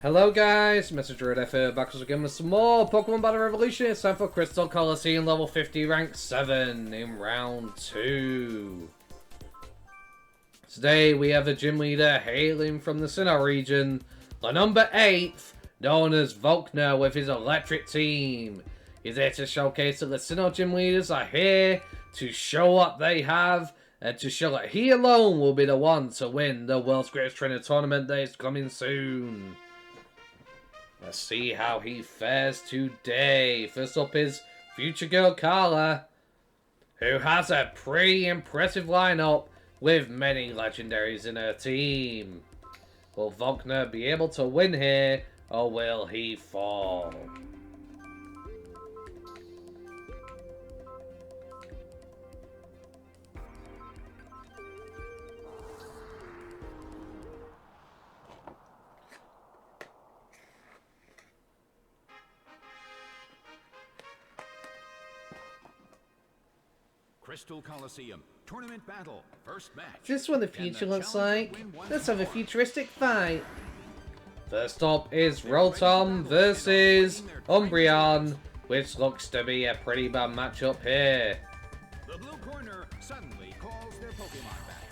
Hello guys, Mr. Druid F here, back again with some more Pokemon Battle Revolution. It's time for Crystal Colosseum level 50, rank 7 in round 2. Today we have a gym leader hailing from the Sinnoh region, the number 8th, known as Volkner, with his electric team. He's here to showcase that the Sinnoh gym leaders are here to show what they have, and to show that he alone will be the one to win the World's Greatest Trainer Tournament that is coming soon. Let's see how he fares today. First up is Future Girl Carla, who has a pretty impressive lineup with many legendaries in her team. Will Volkner be able to win here, or will he fall? Crystal Colosseum, tournament battle, first match. This is what the future looks like. Let's have a futuristic fight. First up is Rotom versus Umbreon, which looks to be a pretty bad matchup here. The blue corner suddenly calls their Pokemon back.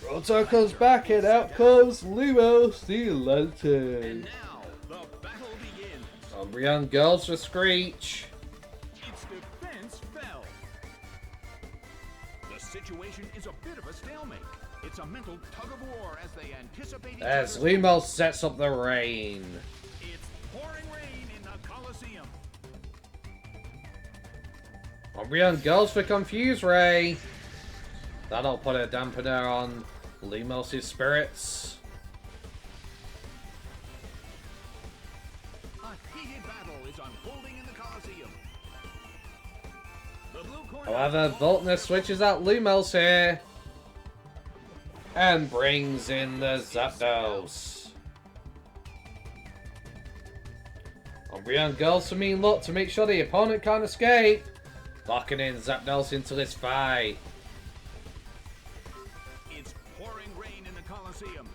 Rotom comes back and out comes Lumos the Lantern. And now, the battle begins. Umbreon goes for Screech. Its defense fell. The situation is a bit of a stalemate. It's a mental tug-of-war as they anticipate each As other's Lumos sets up the rain. It's pouring rain in the Colosseum. Umbreon goes for Confuse Ray. That'll put a dampener on Lumos' spirits. A heated battle is unfolding in the Colosseum. The blue corner However, Volkner switches out Lumos here. And brings in the Zapdos. Umbreon goes for Mean Look to make sure the opponent can't escape. Locking in Zapdos into this fight. It's pouring rain in the Colosseum.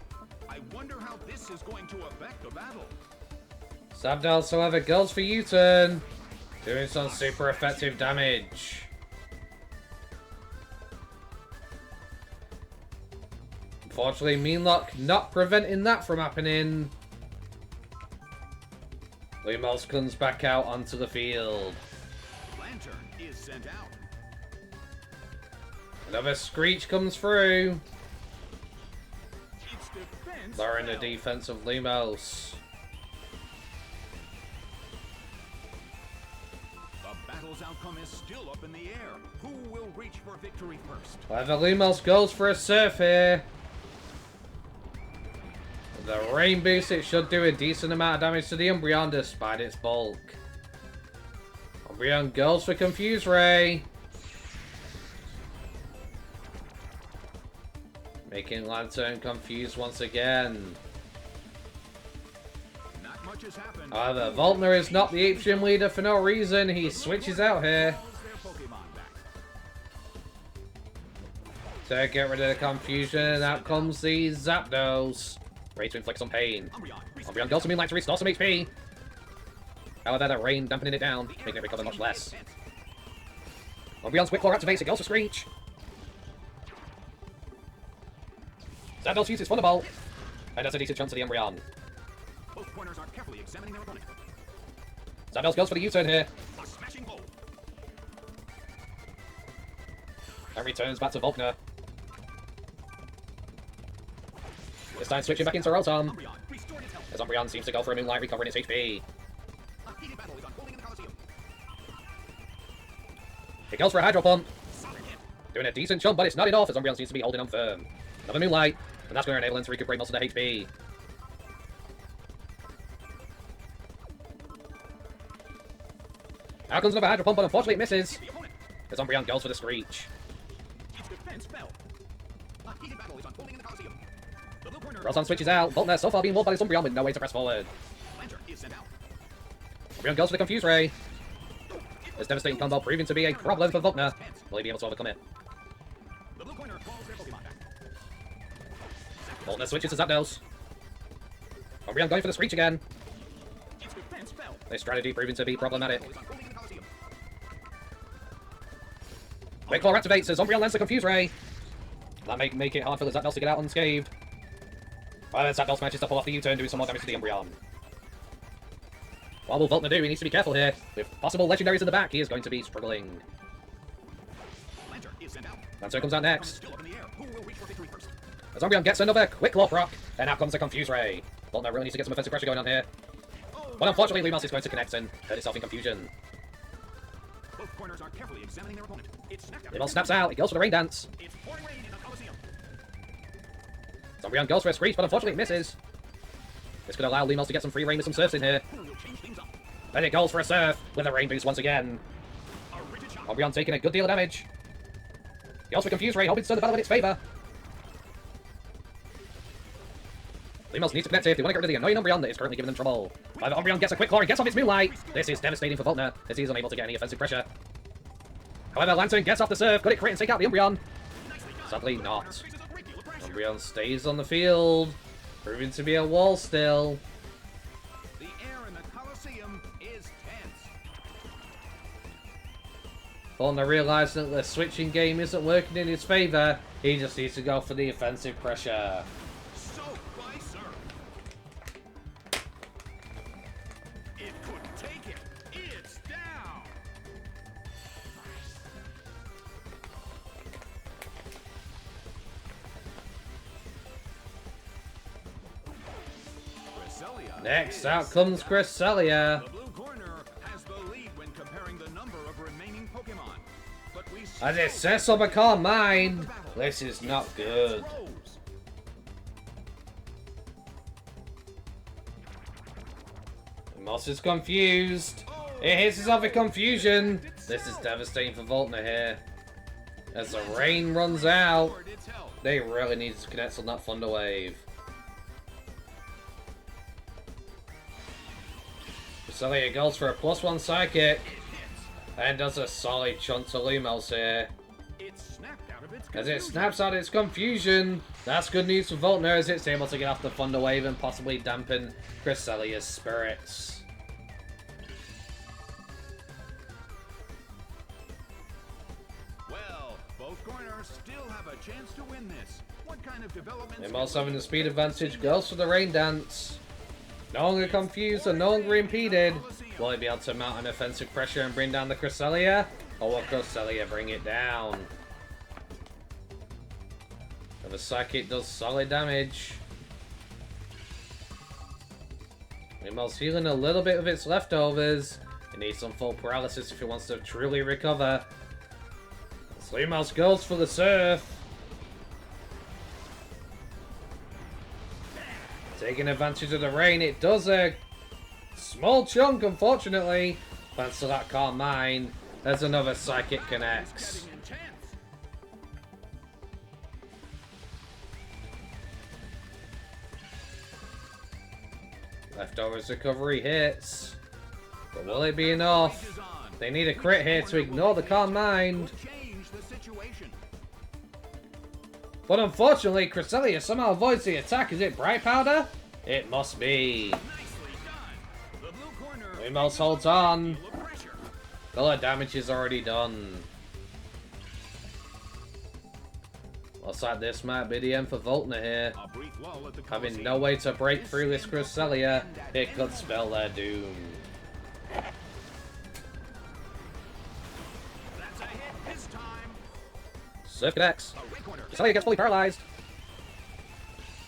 I wonder how this is going to affect the battle. Zapdos, however, goes for U-turn. Doing some super effective damage. Unfortunately, Meanlock not preventing that from happening. Lumos comes back out onto the field. Lantern is sent out. Another Screech comes through. Its defense Lowering the fell. defense of Lumos. The battle's outcome is still up in the air. Who will reach for victory first? However, Lumos goes for a Surf here. With the Rain Boost, it should do a decent amount of damage to the Umbreon despite its bulk. Umbreon goes for Confuse Ray. Making Lantern confused once again. Not much has happened. However, Volkner is not the 8th gym leader for no reason. He switches out here Calls their Pokemon back. to get rid of the confusion. And out comes the Zapdos. Ready to inflict some pain. Umbreon goes to Moonlight to restore some HP. However, the rain dampening it down, making it recover much less. Umbreon's Quick Claw activates, it goes for Screech. Zapdos uses Thunderbolt. And does a decent chance to the Umbreon. Both corners are carefully examining their opponent. Zapdos goes for the U-turn here. A smashing blow. And returns back to Volkner. This time switching back into Rotom. Umbreon restored its health. As Umbreon seems to go for a Moonlight, recovering its HP. A heated battle is unfolding in the Colosseum. It goes for a Hydro Pump. Solid hit. Doing a decent jump, but it's not enough as Umbreon seems to be holding on firm. Another Moonlight, and that's going to enable him to recuperate most of the HP. Out comes another Hydro Pump, but unfortunately it misses. The opponent. As Umbreon goes for the Screech. Its defense fell. A heated battle is unfolding in the Colosseum. The blue corner. Rotom switches out. Volkner so far being walled by this Umbreon with no way to press forward. Lantern is sent out. Umbreon goes for the Confuse Ray. This devastating combo proving to be a problem for Volkner. Will he be able to overcome it? The blue corner calls their Pokemon back. Voltner switches to Zapdos. Umbreon going for the Screech again. This strategy proving to be problematic. Quick Claw activates as Umbreon lands the Confuse Ray. That may make it hard for the Zapdos to get out unscathed. Well, then Zapdos manages to pull off the U-turn, doing some more damage to the Umbreon. What will Voltner do? He needs to be careful here. With possible legendaries in the back, he is going to be struggling. Lancer comes out next. As Umbreon gets another Quick Claw proc, and out comes the Confuse Ray. Voltner really needs to get some offensive pressure going on here. But unfortunately, Lumos is going to connect and hurt itself in confusion. Both corners are carefully examining their opponent. Lumos snaps out, it goes for the Rain Dance. It's pouring rain in the Colosseum. Umbreon goes for a Screech, but unfortunately it misses. This could allow Lumos to get some free reign with some Surfs in here. And it goes for a Surf, with a Rain Boost once again. Umbreon taking a good deal of damage. Goes for Confuse Ray, hoping to turn the battle in its favour. Lumos needs to connect here if they want to get rid of the annoying Umbreon that is currently giving them trouble. But Umbreon gets a Quick Claw, and gets off its Moonlight. This is devastating for Voltner, as he is unable to get any offensive pressure. However, Lantern gets off the Surf, could it crit and take out the Umbreon? Sadly not. Umbreon stays on the field, proving to be a wall still. The air in the Colosseum is tense. Voltner realising that the switching game isn't working in his favour, he just needs to go for the offensive pressure. Next out comes Cresselia. The blue corner has the lead when comparing the number of remaining Pokemon. But we as it sets up a Calm Mind, this is not good. Moss is confused. It hits his other confusion. This is devastating for Voltner here. As the rain runs out, they really need to connect on that Thunder Wave. Cresselia goes for a +1 Psychic. And does a solid chunk to Lumos here. As it snaps out its confusion. That's good news for Voltner as it's able to get off the Thunder Wave and possibly dampen Cresselia's spirits. Well, both corners still have a chance to win this. What kind of development? Lumos having the speed advantage goes for the Rain Dance. No longer confused and no longer impeded. Will he be able to mount an offensive pressure and bring down the Cresselia? Or will Cresselia bring it down? And the Psychic does solid damage. Lumos healing a little bit of its leftovers. It needs some full paralysis if it wants to truly recover. As Lumos goes for the Surf. Taking advantage of the rain, it does a small chunk, unfortunately. Thanks to that Calm Mind, there's another Psychic connects. Leftovers recovery hits. But will it be enough? They need a crit here to ignore the Calm Mind. But unfortunately, Cresselia somehow avoids the attack. Is it Bright Powder? It must be. Lumos holds on. Color damage is already done. Looks like this might be the end for Voltner here. Having no way to break through this Cresselia, it could spell their doom. Surf connects. Cresselia gets fully paralyzed.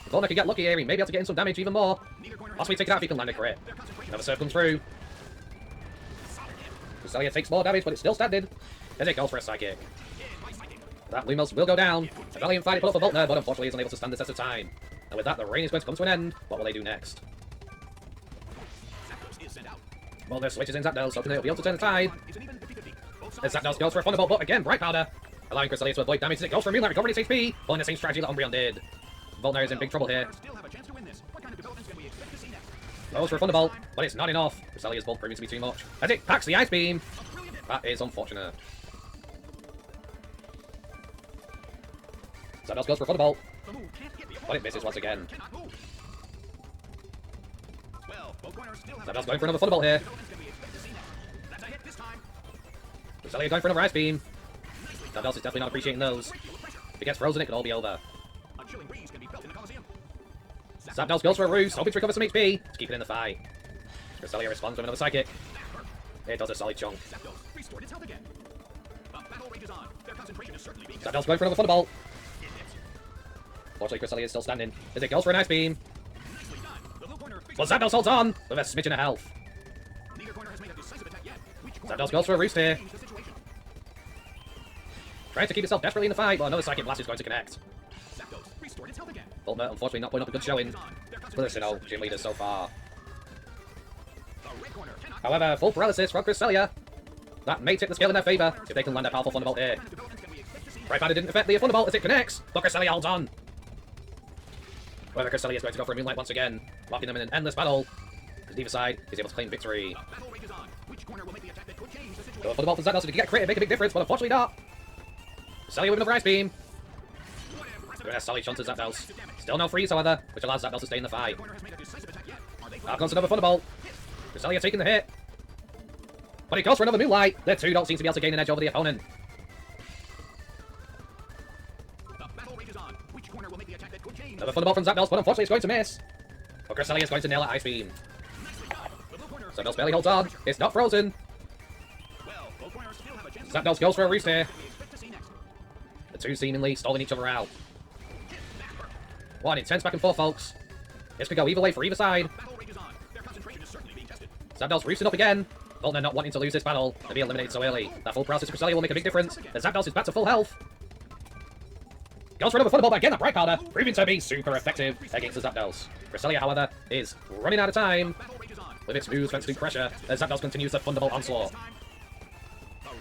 If Voltner can get lucky here, he may be able to get in some damage even more. Possibly take it out if he can land a crit. Another Surf comes through. Cresselia takes more damage, but it's still standing. As it goes for a Psychic. That Lumos will go down. A valiant fight put up for Voltner, but unfortunately is unable to stand the test of time. And with that, the rain is going to come to an end. What will they do next? Voltner switches in Zapdos, hoping he'll be able to turn the tide. As Zapdos goes for a Thunderbolt, but again, Bright Powder. Allowing Cresselia to avoid damage as it goes for Moonlight, recovering its HP, following the same strategy that Umbreon did. Voltner is in big trouble here. Goes for a Thunderbolt, but it's not enough. Cresselia's bolt proving to be too much. As it packs the Ice Beam. That is unfortunate. Zapdos goes for a Thunderbolt. but it misses once again. Cannot move. Well, both corners still have Zapdos going for another Thunderbolt here. That's a hit this time. Cresselia going for another Ice Beam. Zapdos is definitely not appreciating those. If he gets frozen, it could all be over. A chilling breeze can be felt in the Colosseum. Zapdos goes for a Roost, hoping to recover some HP to keep it in the fight. Cresselia responds with another Psychic. It does a solid chunk. Zapdos restored its health again. The battle rages on. Their concentration is certainly being Zapdos going for another Thunderbolt. It hits. Fortunately, Cresselia is still standing as it goes for an Ice Beam. Nicely done. The blue corner But Zapdos holds on with a smidgen of health. Neither corner has made a decisive attack yet. Which corner Zapdos goes for a Roost here. change the situation? Trying to keep itself desperately in the fight, but another Psychic Blast is going to connect. Zapdos restored its health again. Voltner, unfortunately, not putting up a good showing. For the Sinnoh gym leaders so far. The red corner cannot. However, full paralysis from Cresselia. That may tip the scale in their favour if they can land a powerful Thunderbolt here. Developments can we expect to see next? Right Powder didn't affect the Thunderbolt as it connects, but Cresselia holds on. However, Cresselia is going to go for a Moonlight once again, locking them in an endless battle. Because neither side is able to claim victory. The battle rages on. Which corner will make the attack that could change the The situation? Thunderbolt from Zapdos, if he can get crit, it'd make a big difference, but unfortunately not. Cresselia with another Ice Beam. What an impressive Doing a solid shunt to Zapdos. Still no freeze, however, which allows Zapdos to stay in the fight. corner has made a decisive attack yet. Are they Out comes another Thunderbolt. Cresselia taking the hit. But he goes for another Moonlight. The two don't seem to be able to gain an edge over the opponent. The battle rages on. Which corner will make the attack that could change? Another Thunderbolt from Zapdos, but unfortunately it's going to miss. But Cresselia is going to nail that Ice Beam. Nicely done. The blue corner. Zapdos barely holds on. It's not frozen. Well, both corners still have a chance. Zapdos goes for a Roost here. What do we expect to see next? The two seemingly stalling each other out. What an intense back and forth, folks. This could go either way for either side. Battle rages on. Their concentration is certainly being tested. Zapdos roosting up again. Voltner not wanting to lose this battle and be eliminated so early. That full process to Cresselia will make a big difference, as Zapdos is back to full health. Goes for another Thunderbolt, but again, that Bright Powder, proving to be super effective against the Zapdos. Cresselia, however, is running out of time Battle rages on. with its moves thanks to pressure, as Zapdos continues the Thunderbolt onslaught. The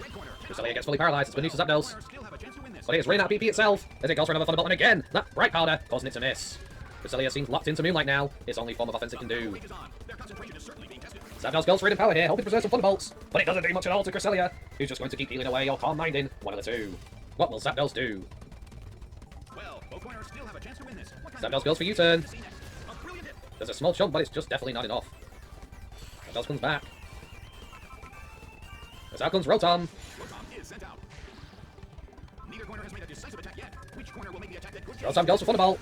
red corner. Cresselia gets fully paralyzed, it's good news for Zapdos. Corners still have a chance to win this. But it is running out of BP itself, as it goes for another Thunderbolt, and again, that Bright Powder causing it to miss. Cresselia seems locked into Moonlight now, its only form of offense it can do. Rages on. Their concentration is certainly being tested. Zapdos goes for hidden power here, hoping to preserve some Thunderbolts, but it doesn't do much at all to Cresselia, who's just going to keep healing away or calm minding, one of the two. What will Zapdos do? Well, both corners still have a chance to win this. What kind of Zapdos goes for U-turn. to see next? A brilliant hit. There's a small jump, but it's just definitely not enough. Zapdos comes back. As out comes Rotom. Rotom is sent out. Neither corner has made a decisive attack yet. Which corner will make the attack that could change? Rotom goes for Thunderbolt.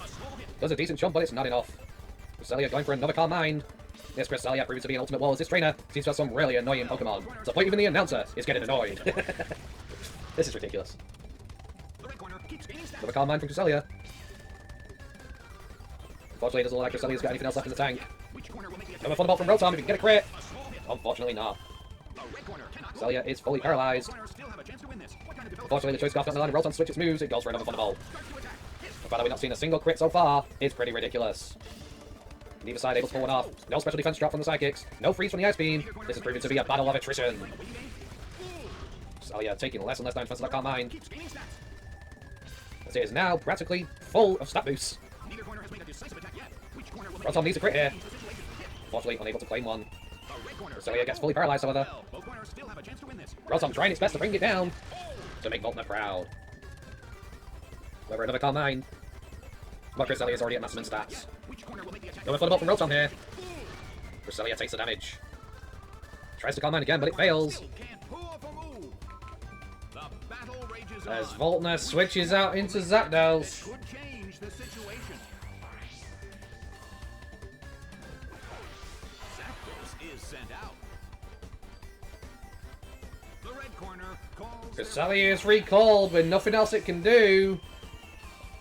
A small hit. Does a decent jump, but it's not enough. Cresselia going for another Calm Mind. This Cresselia proves to be an ultimate wall as this trainer seems to have some really annoying Pokemon. To the point even the announcer is getting annoyed. This is ridiculous. The red corner keeps gaining stats. Another Calm Mind from Cresselia. Unfortunately, it doesn't look like Cresselia's got anything else left in the tank. Which corner will make the attack? Another Thunderbolt from Rotom if he can get a crit. A small hit. Unfortunately not. The red corner cannot move. Cresselia is fully paralyzed. Corners still have a chance to win this. What kind of development? Unfortunately, the choice scarf doesn't allow Rotom to switch its moves. It goes for another Thunderbolt. Starts to attack. Hit. The fact that we've not seen a single crit so far is pretty ridiculous. Neither side able to pull one off. No special defense drop from the Psychics. No freeze from the Ice Beam. This is proving to be a battle of attrition. What do you gain? Cresselia taking less and less damage defense of that Calm Mind. Keeps gaining stats. As it is now practically full of stat boosts. Neither corner has made a decisive attack yet. Which corner will make Rotom needs a crit here. change the situation? Hit. Unfortunately, unable to claim one. The red corner. Cresselia gets fully paralyzed, however. Well, both corners still have a chance to win this. Rotom trying its best to bring it down to make Voltner proud. However, another Calm Mind. But Cresselia is already at maximum stats. Which corner will make the attack? Another Thunderbolt from Rotom here. Cresselia takes the damage. Tries to Calm Mind again, but it fails. Still can't pull off a move. The battle rages As on. Voltner switches out into Zapdos. Could change the situation. Zapdos is sent out. The red corner calls. Cresselia is recalled with nothing else it can do.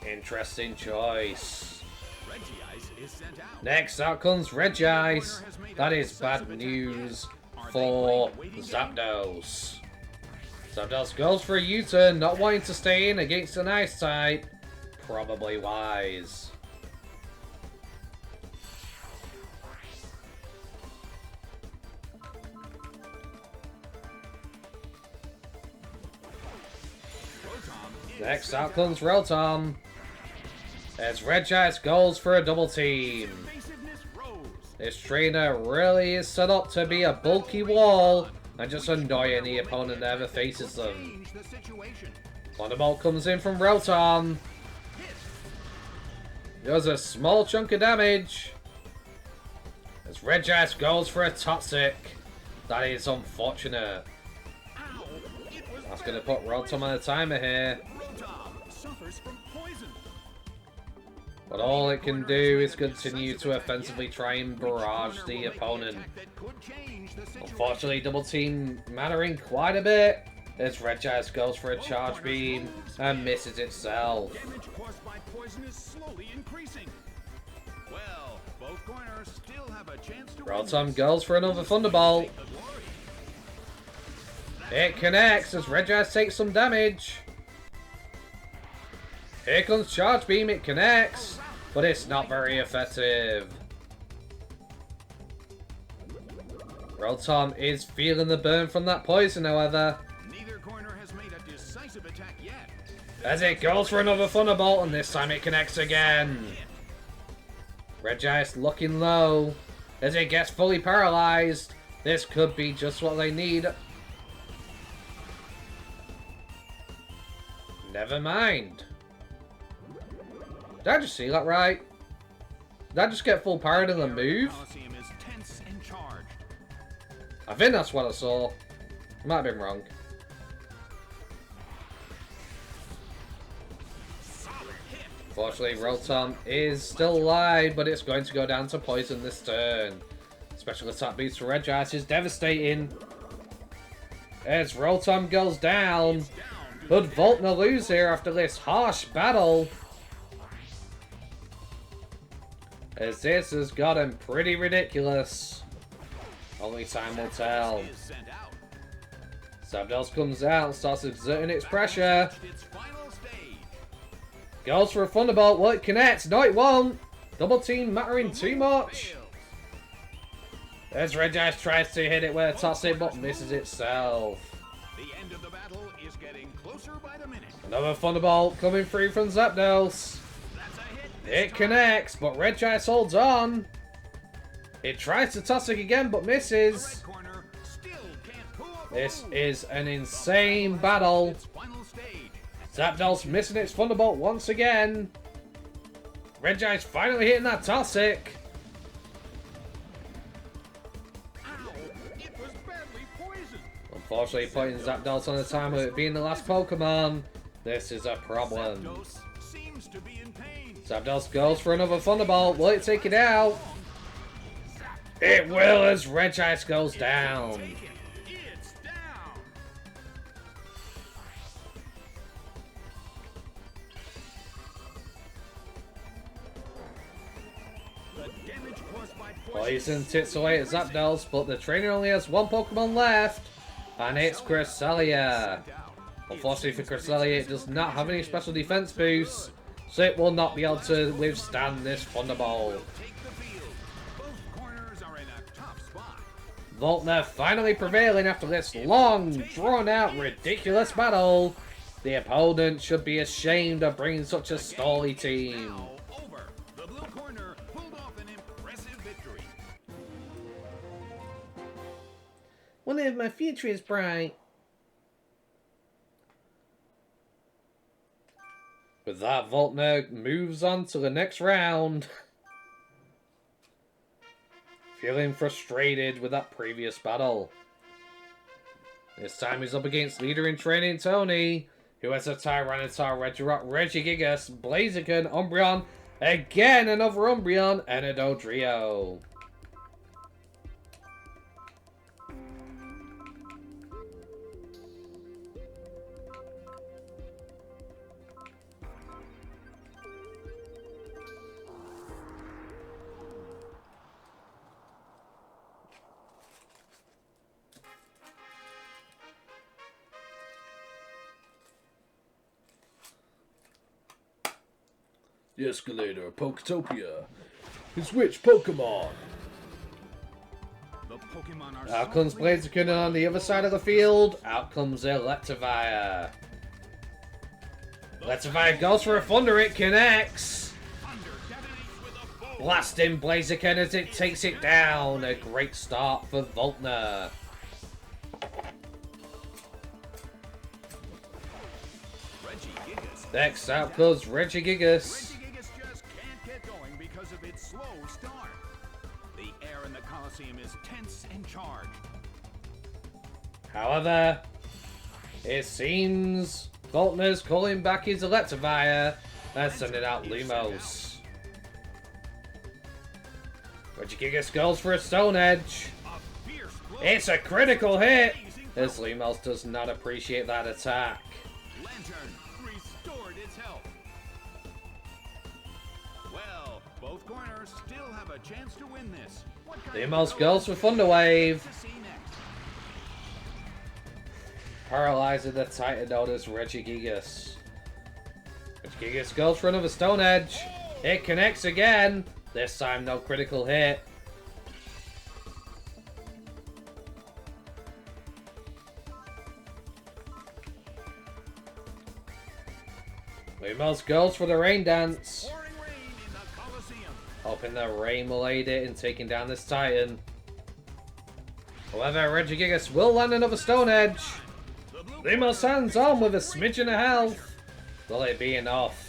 Interesting choice. Regice is sent out. Next out comes Regice. That is bad news for Zapdos. Zapdos goes for a U-turn, not wanting to stay in against an Ice type. Probably wise. Next out comes Rotom. As Regice goes for a double team. Evasiveness rose. This trainer really is set up to be a bulky wall and just annoy any opponent that ever faces them. Change the situation. Thunderbolt comes in from Rotom. Does a small chunk of damage. As Regice goes for a Toxic. That is unfortunate. That's going to put Rotom on a timer here. But all it can do is continue to offensively try and barrage the opponent. Unfortunately, double team mattering quite a bit as Regice goes for a Charge Beam and misses itself. Damage caused by poison is slowly increasing. Well, both corners still have a chance to Rotom goes for another Thunderbolt. It connects as Regice takes some damage. Here comes Charge Beam, it connects, but it's not very effective. Rotom is feeling the burn from that poison, however. Neither corner has made a decisive attack yet. As it goes for another Thunderbolt, and this time it connects again. Regice looking low. As it gets fully paralyzed. This could be just what they need. Never mind. Did I just see that right? Did I just get full powered in the move? Colosseum is tense and charged. I think that's what I saw. Might have been wrong. Fortunately, Rotom is still alive, but it's going to go down to poison this turn. Special attack boost for Regice is devastating. As Rotom goes down. Could Voltner lose here after this harsh battle? As this has gotten pretty ridiculous. Only time will tell. Zapdos comes out and starts exerting its pressure. Goes for a Thunderbolt. Will it connect? No, it won't. Double team mattering too much. As Regice tries to hit it with a Toxic, but misses itself. The end of the battle is getting closer by the minute. Another Thunderbolt coming through from Zapdos. It connects, but Regice holds on. It tries to Toxic again, but misses. This is an insane battle. Zapdos missing its Thunderbolt once again. Regice finally hitting that Toxic. Unfortunately, putting Zapdos on the timer with it being the last Pokemon. This is a problem. Zapdos goes for another Thunderbolt. Will it take it out? It will as Regice goes down. Poison tits away at Zapdos, but the trainer only has one Pokemon left, and it's Cresselia. Unfortunately for Cresselia, it does not have any special defense boosts, so it will not be able to withstand this Thunderbolt. Voltner finally prevailing after this long, drawn-out, ridiculous battle. The opponent should be ashamed of bringing such a stally team. What if my future is bright? With that, Voltner moves on to the next round. Feeling frustrated with that previous battle. This time he's up against leader in training Tony, who has a Tyranitar, Regirock, Regigigas, Blaziken, Umbreon, again another Umbreon, and a Dodrio. The Escalator of Poketopia is which Pokemon? Out comes Blaziken on the other side of the field. Out comes Electivire. Electivire goes for a Thunder. It connects. Blasting Blaziken as it takes it down. A great start for Voltner. Next out goes Regigigas. slow start. The air in the Colosseum is tense and charged. However, it seems Faulkner's calling back his Electivire and sending out Lumos. Regigigas goes for a Stone Edge. A fierce blow. It's a critical hit! As Lumos does not appreciate that attack. Lantern restored its health. Well, both corners still have a chance to win this. What kind of Lumos goes for Thunder Wave. to see next? Paralyzing the Titan known as Regigigas. Regigigas goes for another Stone Edge. It connects again. This time no critical hit. Lumos goes for the Rain Dance. Pouring rain in the Colosseum. Hoping the rain will aid it in taking down this Titan. However, Regigigas will land another Stone Edge. The blue Lumos hands on with a smidgen of health. Will it be enough?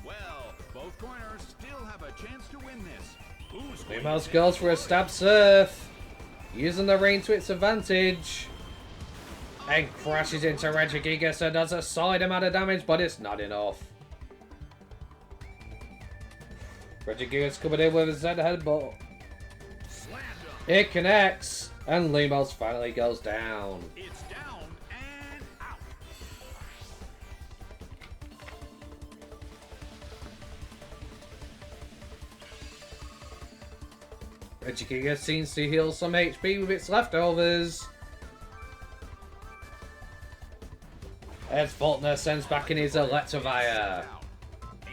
Well, both corners still have a chance to win this. Who's going Lumos to goes for a Stab Surf. Using the rain to its advantage. And crashes into Regigigas and does a solid amount of damage, but it's not enough. Regigigas coming in with a Z headbutt. slam dunk? It connects, and Lumos finally goes down. It's down and out. Regigigas seems to heal some HP with its leftovers. As Faulkner sends back in his Electivire.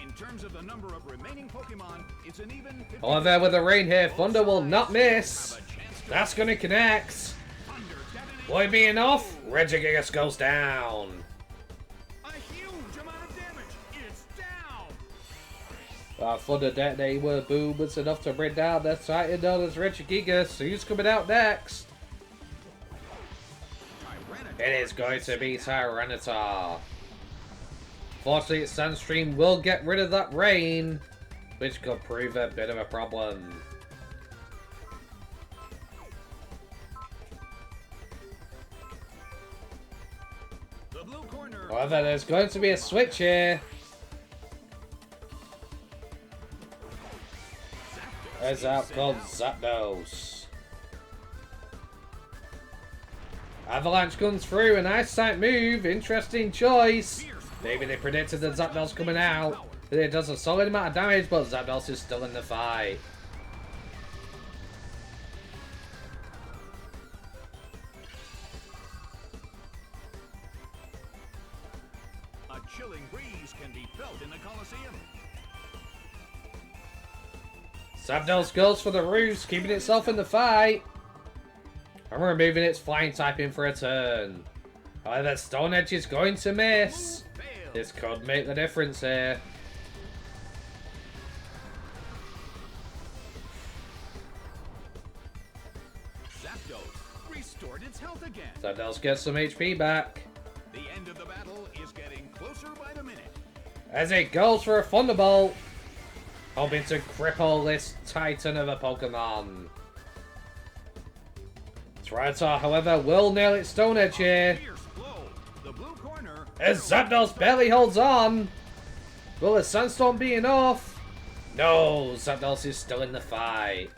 In terms of the number of remaining Pokemon, it's an even 50. However, with the rain here, Thunder will not miss. Have a chance to That's going to connect. Thunder detonates. Will it be enough? Regigigas goes down. A huge amount of damage. It's down. Thunder detonating with a boom was enough to bring down the Titan known as Regigigas. Who's coming out next? It is going to be Tyranitar. Fortunately, Sandstream will get rid of that rain, which could prove a bit of a problem. The blue corner. However, there's going to be a switch here. As out called Zapdos. Avalanche comes through, an Ice type move. Interesting choice. Maybe they predicted that Zapdos coming out. It does a solid amount of damage, but Zapdos is still in the fight. A chilling breeze can be felt in the Colosseum. Zapdos goes for the roost, keeping itself in the fight. And removing its flying type in for a turn. However, Stone Edge is going to miss. Failed. This could make the difference here. Zapdos restored its health again. Zapdos gets some HP back. The end of the battle is getting closer by the minute. As it goes for a Thunderbolt. Hoping to cripple this Titan of a Pokemon. Tyranitar, however, will nail its Stone Edge here. Fierce blow. The blue corner. As Zapdos barely holds on. Will the Sandstorm be enough? No, Zapdos is still in the fight.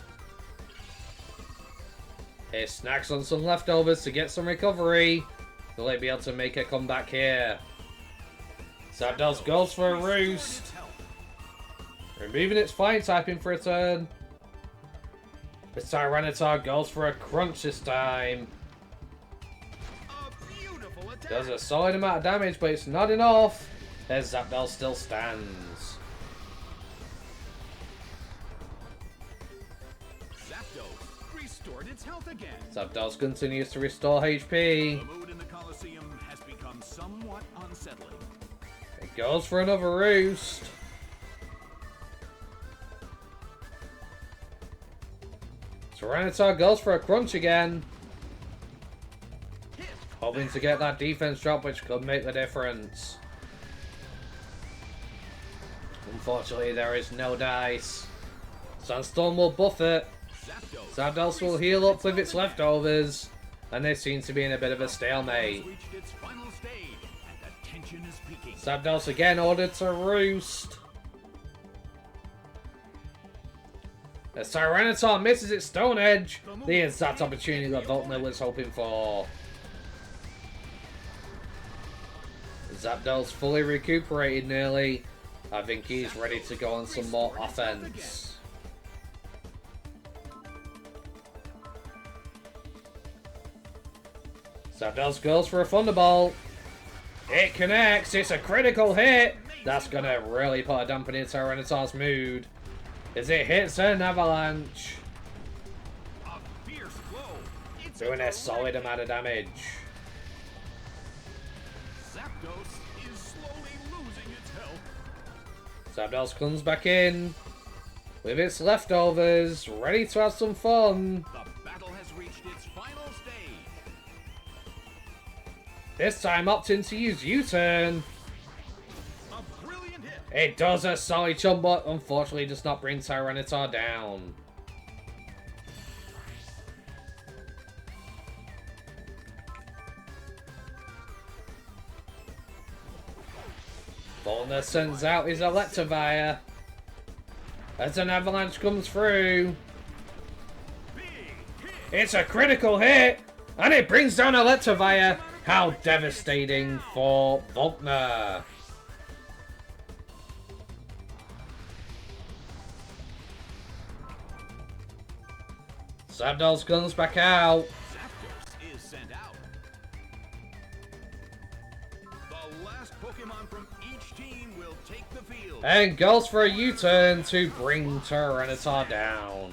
It snacks on some leftovers to get some recovery. Will it be able to make a comeback here? Zapdos goes for a roost. Removing its flying typing for a turn. This Tyranitar goes for a crunch this time. A beautiful attack. Does a solid amount of damage, but it's not enough. As Zapdos still stands. Zapdos restored its health again. Zapdos continues to restore HP. The mood in the Colosseum has become somewhat unsettling. It goes for another roost. Tyranitar goes for a crunch again. Hoping to get that defense drop, which could make the difference. Unfortunately, there is no dice. Sandstorm will buff it. Zapdos will heal up with its leftovers. And they seem to be in a bit of a stalemate. Zapdos again ordered to roost. As Tyranitar misses its Stone Edge, the exact opportunity that Volkner was hoping for. Zapdos fully recuperated nearly. I think he's ready to go on some more offense. Zapdos goes for a Thunderbolt. It connects. It's a critical hit. That's going to really put a dampening in Tyranitar's mood. As it hits an Avalanche. Doing a solid amount of damage. Zapdos is slowly losing its health. Zapdos comes back in with its leftovers, ready to have some fun. The battle has reached its final stage. This time opting to use U-turn. A brilliant hit. It does a solid chump, but unfortunately does not bring Tyranitar down. Volkner sends out his Electivire. As an Avalanche comes through. It's a critical hit! And it brings down Electivire. How devastating for Volkner. Zapdos comes back out. Zapdos is sent out. The last Pokemon from each team will take the field. And goes for a U-turn to bring Tyranitar down.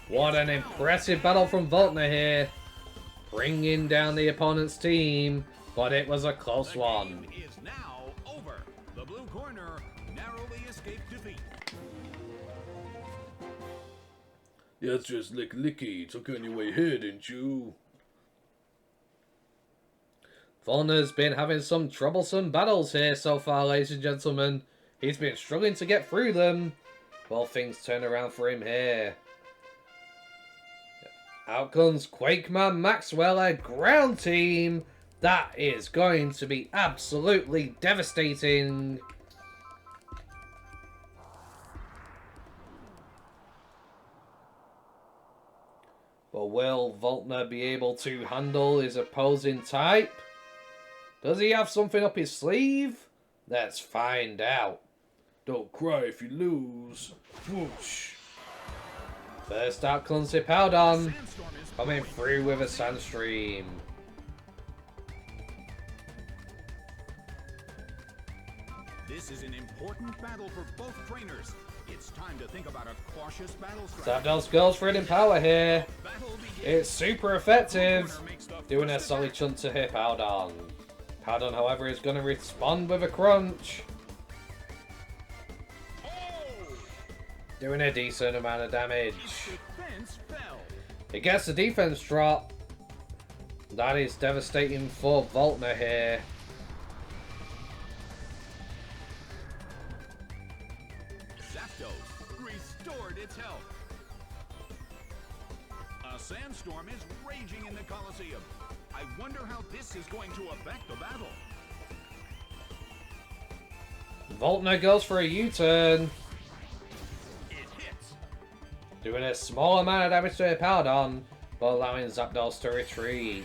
What an impressive battle from Volkner here. Bringing down the opponent's team, but it was a close one. The game is now over. The blue corner narrowly escaped defeat. That's just licky. Took on your way here, didn't you? Volkner's been having some troublesome battles here so far, ladies and gentlemen. He's been struggling to get through them. Well, things turn around for him here. Out comes Quakeman Maxwell, a ground team. That is going to be absolutely devastating. But will Volkner be able to handle his opposing type? Does he have something up his sleeve? Let's find out. Don't cry if you lose. Whoosh. First out comes Hippowdon, coming through with a Sandstream. This is an important battle for both trainers. It's time to think about a cautious battle strategy. Zapdos goes for it in power here. It's super effective, doing a solid chunk to Hippowdon. Hippowdon, however, is going to respond with a crunch. Doing a decent amount of damage. It gets the defense drop. That is devastating for Volkner here. Zapdos restored its health. A sandstorm is raging in the Colosseum. I wonder how this is going to affect the battle. Volkner goes for a U-turn. Doing a small amount of damage to Hippowdon, but allowing Zapdos to retreat.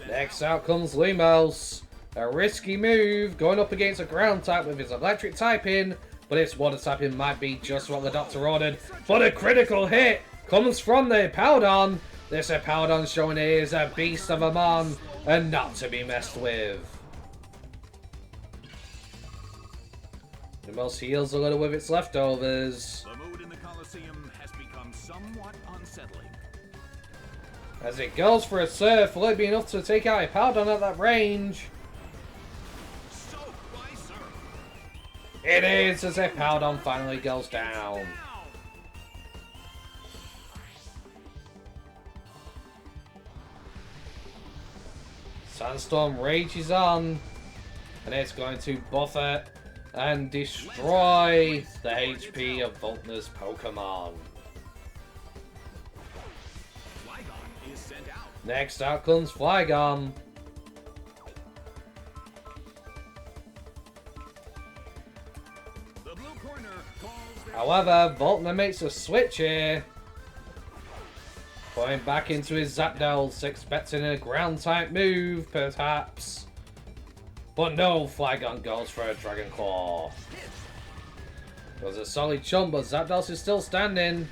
Next out comes Lumos. A risky move, going up against a ground type with his electric typing, but its water typing might be just what the doctor ordered. But a critical hit comes from the Hippowdon. This Hippowdon showing he is a beast of a man and not to be messed with. Lumos heals a little with its leftovers. The mood in the Colosseum has become somewhat unsettling. As it goes for a surf, will it be enough to take out Hippowdon at that range? Soaked by surf. It is, as Hippowdon finally goes down. Sandstorm rages on, and it's going to buffet and destroy the HP of Volkner's Pokemon. Flygon is sent out. Next out comes Flygon. The blue corner calls their However, Volkner makes a switch here. Going back into his Zapdos, expecting a ground-type move, perhaps. But no, Flygon goes for a Dragon Claw. It was a solid chump, but Zapdos is still standing.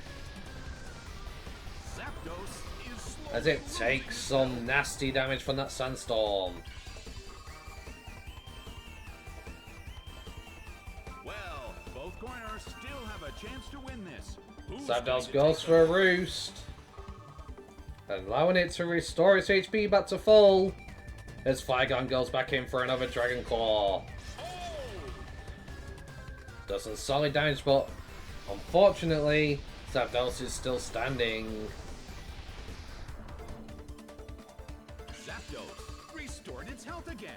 Zapdos is slow. As it takes some nasty damage from that Sandstorm. Well, both corners still have a chance to win this. Who's Zapdos going to goes take for a Roost. Allowing it to restore its HP back to full. As Flygon goes back in for another Dragon Claw. Does some solid damage, but unfortunately, Zapdos is still standing. Zapdos restored its health again.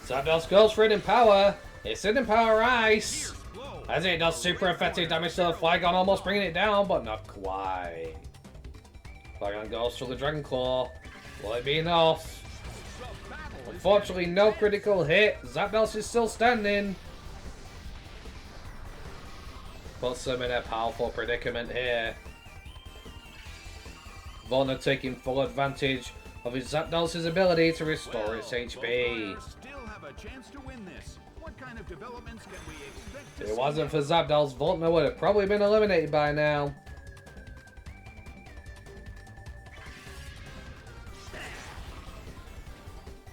Zapdos goes for Hidden Power. It's Hidden Power Ice. Fierce blow. As it does super effective damage to the Flygon, almost bringing it down, but not quite. Flygon goes for the Dragon Claw. Will it be enough? The battle is Unfortunately, no critical hit. Zapdos is still standing. Puts them in a powerful predicament here. Volkner taking full advantage of his Zapdos' ability to restore its Both HP. corners still have a chance to win this. What kind of developments can we expect to If it see wasn't for next? Zapdos, Volkner would have probably been eliminated by now.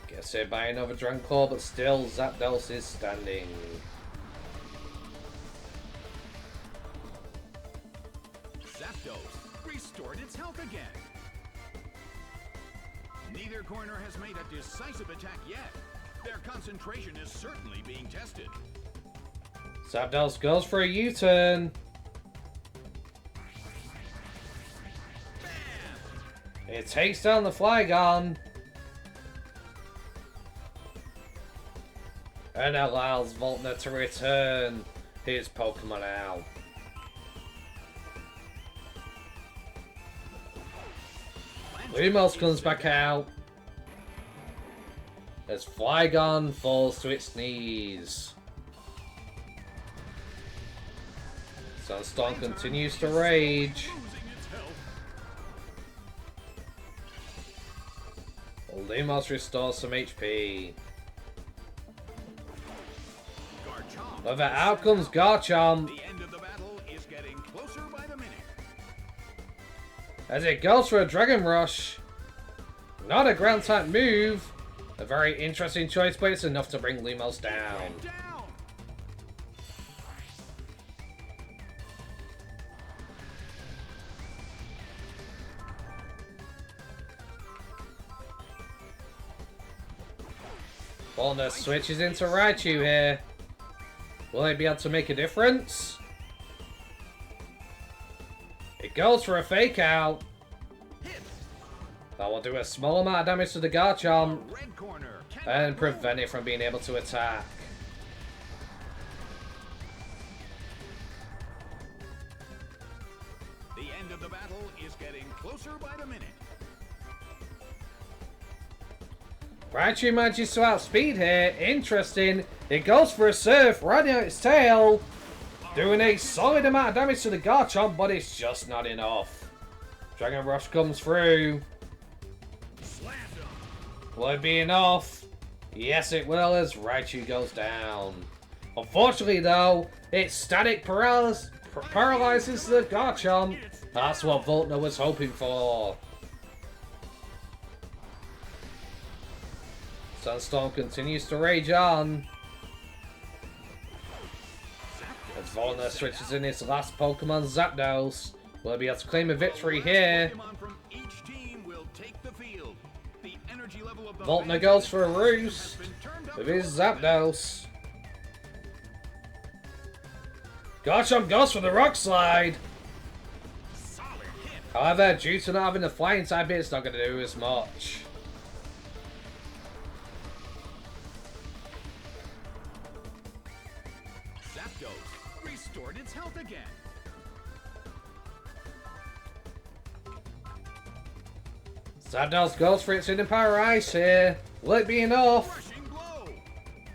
Gets hit by another Dragon Claw, but still Zapdos is standing. Zapdos restored its health again. Neither corner has made a decisive attack yet. Their concentration is certainly being tested. Zapdos goes for a U-turn. Bam! It takes down the Flygon. And allows Volkner to return his Pokemon out. Lumos comes back out. As Flygon falls to its knees. Sunstorm continues to rage. Losing its health. Lumos restores some HP. Garchomp. But out comes Garchomp. The end of the battle is getting closer by the minute. As it goes for a Dragon Rush. Not a ground type move. A very interesting choice, but it's enough to bring Lumos down. Down. Volkner switches into Raichu here. Will it be able to make a difference? It goes for a fake out. Hit. That will do a small amount of damage to the Garchomp Red corner. and prevent it from being able to attack. The end of the battle is getting closer by the minute. Raichu manages to outspeed here. Interesting. It goes for a Surf, riding out its tail. Doing a solid amount of damage to the Garchomp, but it's just not enough. Dragon Rush comes through. Slammed him. Will it be enough? Yes, it will, as Raichu goes down. Unfortunately, though, its static paralyzes the Garchomp. That's what Volkner was hoping for. Sunstorm continues to rage on. As Volkner switches in his last Pokemon, Zapdos. Will be able to claim a victory here. Pokemon from each team will take the field. The energy level of the Volkner goes for a has Roost been turned up with to his 11. Zapdos. Garchomp goes for the Rock Slide. Solid hit. However, due to not having the flying type, it's not going to do as much. Zapdos restored its health again. Zapdos goes for its inner power ice here. Will it be enough? Crushing blow.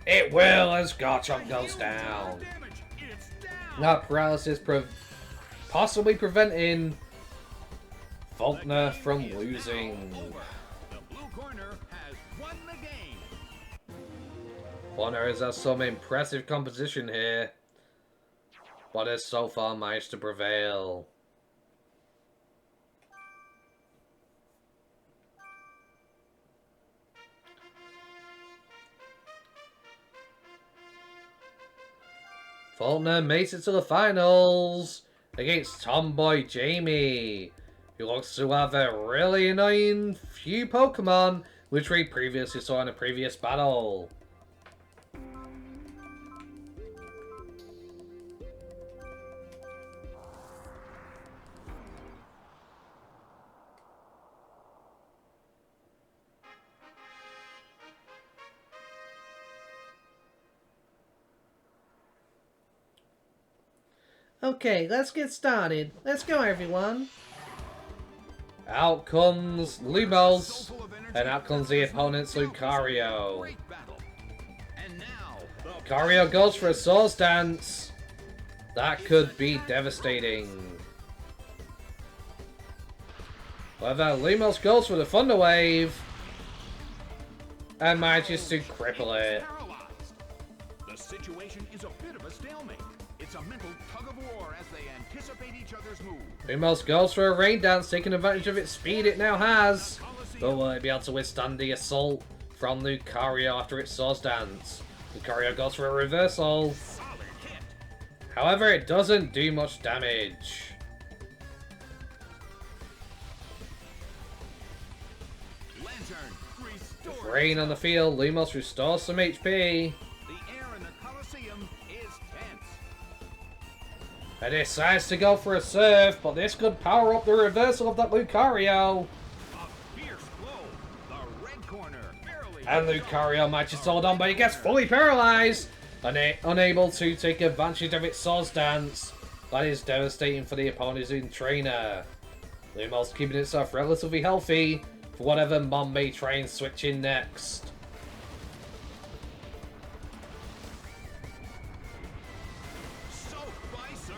It will as Garchomp goes down. Damage. It's down. That paralysis possibly preventing Faulkner from losing. The blue corner has won the game. Faulkner has some impressive composition here, but has so far managed to prevail. Faulkner makes it to the finals against Tomboy Jamie, who looks to have a really annoying few Pokemon, which we previously saw in a previous battle. Okay, let's get started. Let's go, everyone. Out comes Lumos, and out comes the opponent's Lucario. Great battle. And now, the Lucario goes for a Swords Dance. That could be devastating. However, Lumos goes for the Thunder Wave and manages to cripple it. paralyzed. The situation is a bit of a stalemate. It's a mental tug of war as they anticipate each other's move. Lumos goes for a Rain Dance, taking advantage of its speed it now has. But will it be able to withstand the assault from Lucario after its Swords Dance? Lucario goes for a reversal. Solid hit. However, it doesn't do much damage. Lantern restores. Rain on the field, Lumos restores some HP. The air in the Colosseum is tense. It decides to go for a Surf, but this could power up the reversal of that Lucario. A fierce blow. The red corner barely. And Lucario manages to hold on, but he gets fully paralyzed. Unable to take advantage of its Swords Dance. That is devastating for the opposing trainer. Lumos keeping itself relatively healthy for whatever Mon may try and switch in next. So by Sir.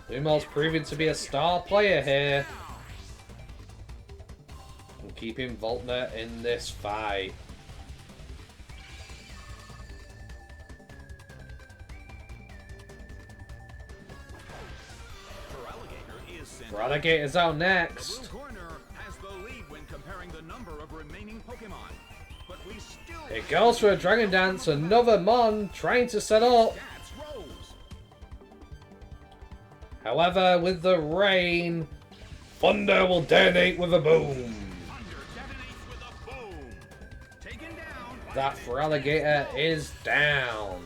Lumos proving to be a star player here. And keeping Voltner in this fight. Feraligatr is sent. Relegator's out The next. blue corner has the lead when comparing the number of remaining Pokemon. But we still It goes for a Dragon Dance, another Mon trying to set up. That's Rose. However, with the rain, Thunder will detonate with a boom. Thunder detonates with a boom. Taken down. by That the Feraligatr is down.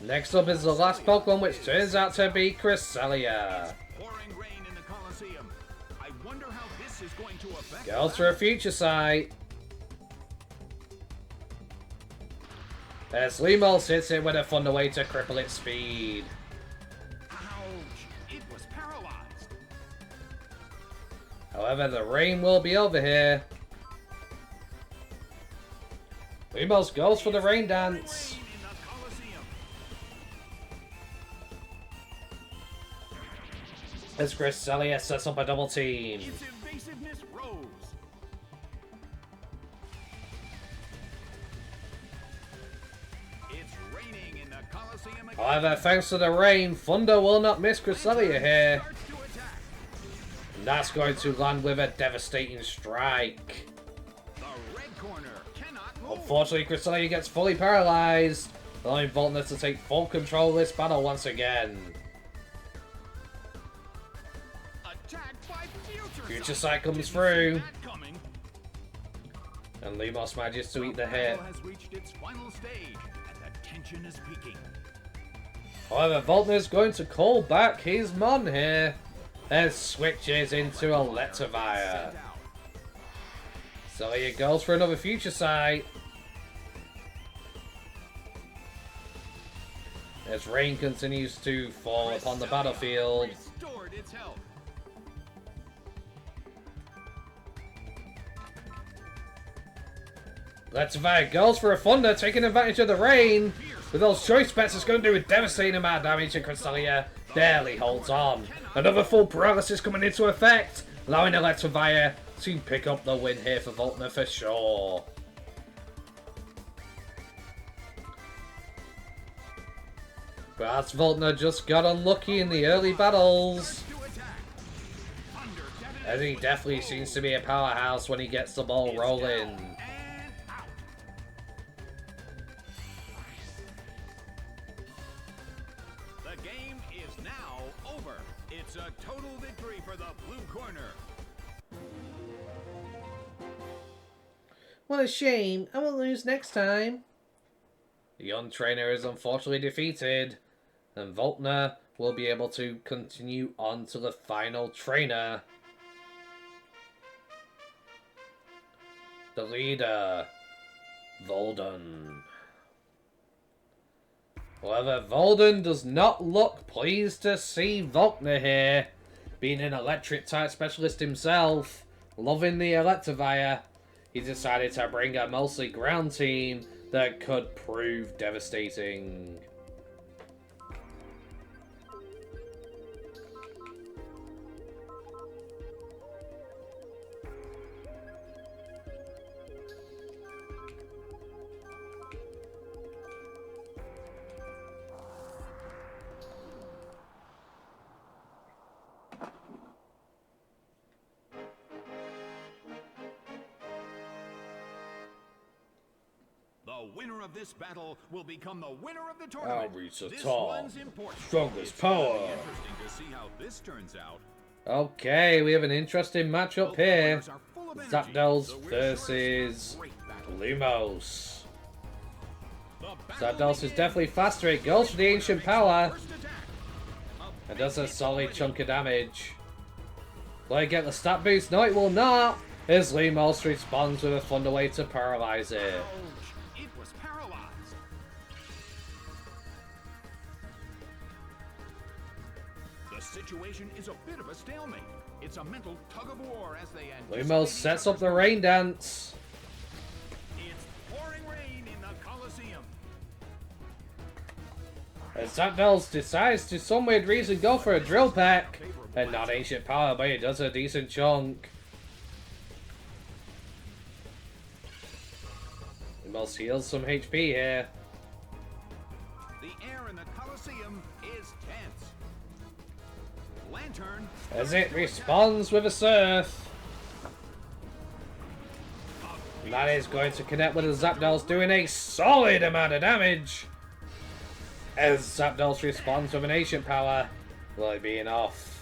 Next up is the last Pokemon, which turns out to be Cresselia. pouring rain in the Colosseum. I wonder how this is going to affect. Goes for a Future Sight. As Lumos hits it with a Thunder Wave to cripple its speed. Ouch! It was paralyzed. However, the rain will be over here. Lumos goes for the Rain Dance. Rain in the Colosseum. As Cresselia sets up a double team. Its evasiveness rose. It's raining in the Colosseum again. However, thanks to the rain, Thunder will not miss Cresselia here. Starts to attack. And that's going to land with a devastating strike. The red corner cannot move. Unfortunately, Cresselia gets fully paralyzed, allowing Voltner to take full control of this battle once again. Attacked by Future Future Sight. Sight comes Didn't see through. that coming. And Lumos manages to eat the battle hit. has reached its final stage, and the tension is peaking. However, Volkner's going to call back his Mon here and switches into Electivire. So he goes for another Future Sight. As rain continues to fall upon the battlefield. Restored its health. Electivire goes for a Thunder, taking advantage of the rain. With those choice bets, it's going to do a devastating amount of damage, and Crystalia barely holds on. Another full paralysis coming into effect, allowing Electivire to pick up the win here for Volkner for sure. Perhaps Volkner just got unlucky in the early battles, as he definitely seems to be a powerhouse when he gets the ball rolling. It's a total victory for the blue corner. What a shame. I will lose next time. The young trainer is unfortunately defeated, and Volkner will be able to continue on to the final trainer. The leader, Volden. However, Volden does not look pleased to see Volkner here. Being an electric type specialist himself, loving the Electivire, he decided to bring a mostly ground team that could prove devastating. The winner of this battle will become the winner of the tournament. I'll reach the This top. one's important. Strongest It's gonna be power. interesting to see how this turns out. Okay, we have an interesting matchup Both here. players are full of energy, Zapdos so we're sure to see a versus great battle. Lumos. The battle Zapdos is begins. definitely faster. It goes for the ancient power. First attack. It does a solid chunk of damage. Will it get the stat boost? No, it will not. As Lumos responds with a Thunder Wave to paralyze it. Ouch. It was paralyzed. The situation is a bit of a stalemate. It's a mental tug of war as they anticipate Lumos each sets up other's the rain dance. It's pouring rain in the Colosseum. As Zapdos decides to some weird reason go for a drill pack. And not ancient power, but it does a decent chunk. Lumos heals some HP here. The air in the Colosseum is tense. Lantern. As it responds with a Surf. And that is going to connect with the Zapdos, doing a solid amount of damage. As Zapdos responds with an ancient power. Will it be enough?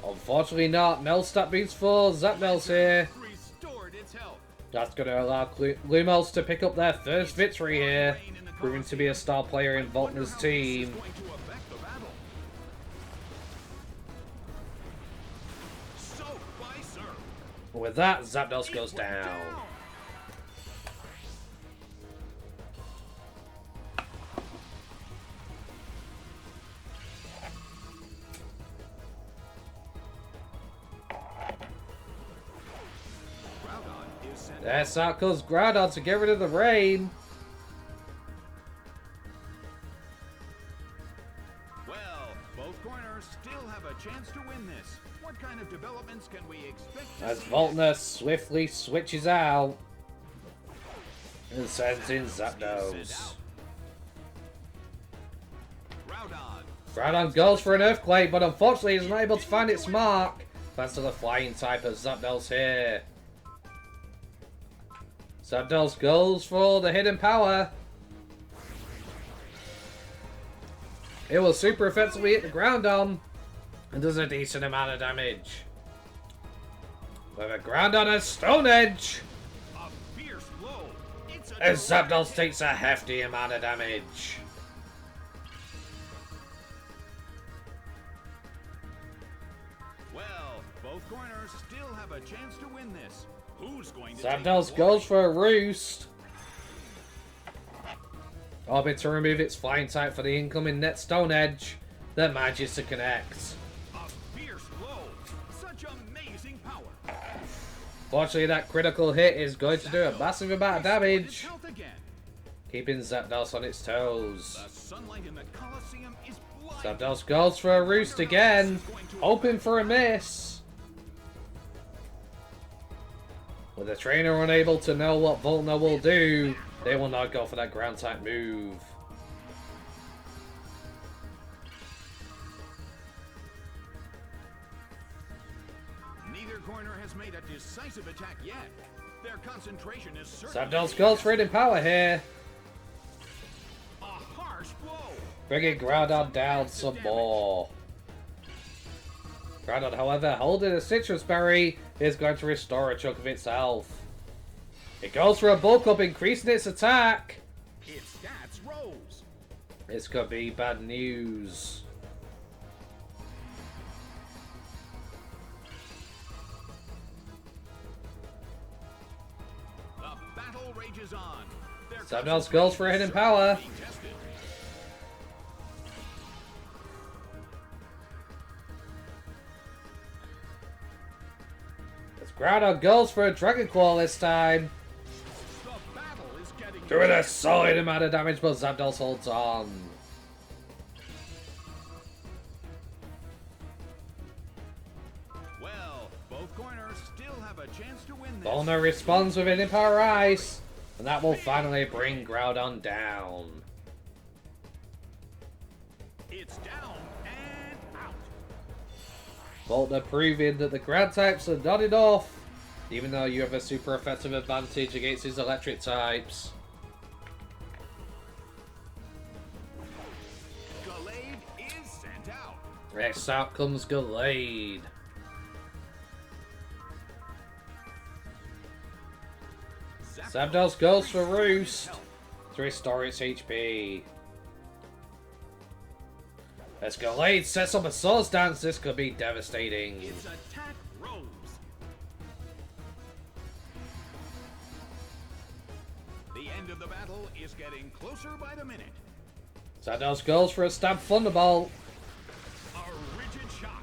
Unfortunately not. No stat boost for Zapdos here. Restored its health. That's going to allow Lumos to pick up their first victory here. Proving to be a star player in Volkner's team. Going to affect the battle. Soaked by Surf. With that, Zapdos goes down. Groudon is sent There's out goes Groudon to get rid of the rain. Well, both corners still have a chance to win this. What kind of developments can we expect to As see? Volkner swiftly switches out and sends in Zapdos. Groudon. Groudon goes for an Earthquake, but unfortunately is not able to find its mark. Thanks to the flying type of Zapdos here. Zapdos goes for the hidden power. It will super effectively hit the ground on and does a decent amount of damage. With a ground on a stone edge. A fierce blow. It's a As Zapdos takes a hefty amount of damage. Well, both corners still have a chance to win this. Who's going to Zapdos take goes for a roost. Orbit to remove its flying type for the incoming net stone edge. That manages to connect. a fierce blow? Such amazing power. Fortunately, that critical hit is going to do a massive amount of damage, Health again. keeping Zapdos on its toes. The sunlight in the Colosseum is blinding. Zapdos goes for a roost again, hoping for a miss. With the trainer unable to know what Voltner will do, they will not go for that ground type move. Neither corner has made a decisive attack yet. Their concentration is certainly... Zapdos goes for hidden power here, A harsh blow. bringing Groudon down some more. Groudon, however, holding a Citrus Berry, is going to restore a chunk of its health. It goes for a bulk up, increasing its attack. Its stats rose. This could be bad news. The battle rages on. Their Zapdos goes for a hidden power. being tested. As Groudon goes for a Dragon Claw this time, The battle is getting doing a solid amount of damage, but Zapdos holds on. Well, both corners still have a chance to win this. Voltner responds with hidden power ice, and that will finally bring Groudon down. It's down and out. Voltner proving that the ground types are not enough, even though you have a super effective advantage against his electric types. Gallade is sent out. Next out comes Gallade. Zapdos goes for Roost to restore its HP. As Gallade sets up a Swords Dance, this could be devastating. Its attack rose. The end of the battle is getting closer by the minute. Zapdos goes for a Stab Thunderbolt. A rigid shot.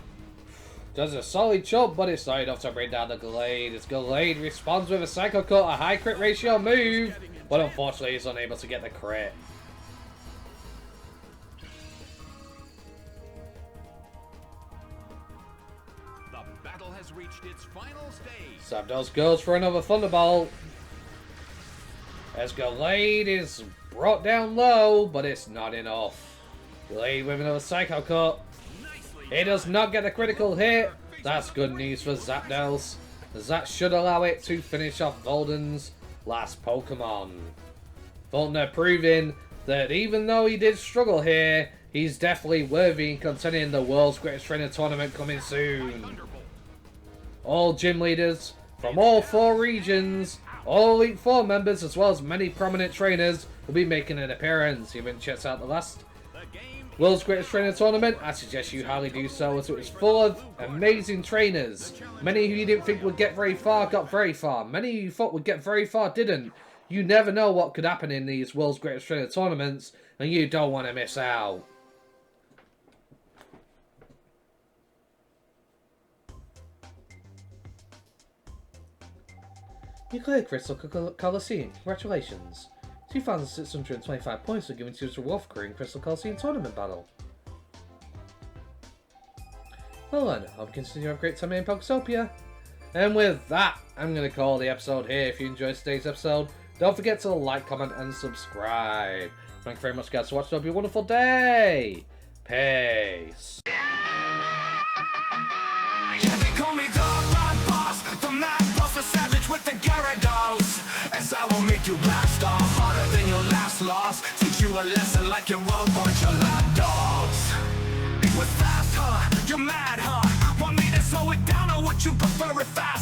Does a solid jump, but it's not enough to bring down the Gallade. As Gallade responds with a Psycho Cut, a high crit ratio move, but unfortunately is unable to get the crit. The battle has reached its final stage. Zapdos goes for another Thunderbolt. As Gallade is brought down low, but it's not enough. Gallade with another Psycho Cut. Nicely It does done. not get a critical hit. That's good news for Zapdos, as that should allow it to finish off Volden's last Pokemon. Voltner proving that even though he did struggle here, he's definitely worthy in contending the World's Greatest Trainer Tournament coming soon. Thunderbolt. All gym leaders from all 4 regions, all Elite 4 members, as well as many prominent trainers, will be making an appearance. You haven't checked out the last The game World's Greatest Trainer Tournament? I suggest you highly do so, as it was full of amazing trainers. Many who you didn't think would get very far got very far. Many who you thought would get very far didn't. You never know what could happen in these World's Greatest Trainer Tournaments, and you don't want to miss out. You cleared Crystal Colosseum. Congratulations. 2,625 points were given to you as a reward for clearing Crystal Colosseum tournament battle. Well then, I hope you continue to have a great time in Pokestopia. And with that, I'm going to call the episode here. If you enjoyed today's episode, don't forget to like, comment, and subscribe. Thank you very much, guys, for watching. Hope you have a wonderful day. Peace. They call me dog, my boss, the mad boss, the savage with the Gyarados. As I will make you blast off harder than your last loss. Teach you a lesson like you won't bunch of lapdogs. It was fast, huh? You're mad, huh? Want me to slow it down or would you prefer it fast?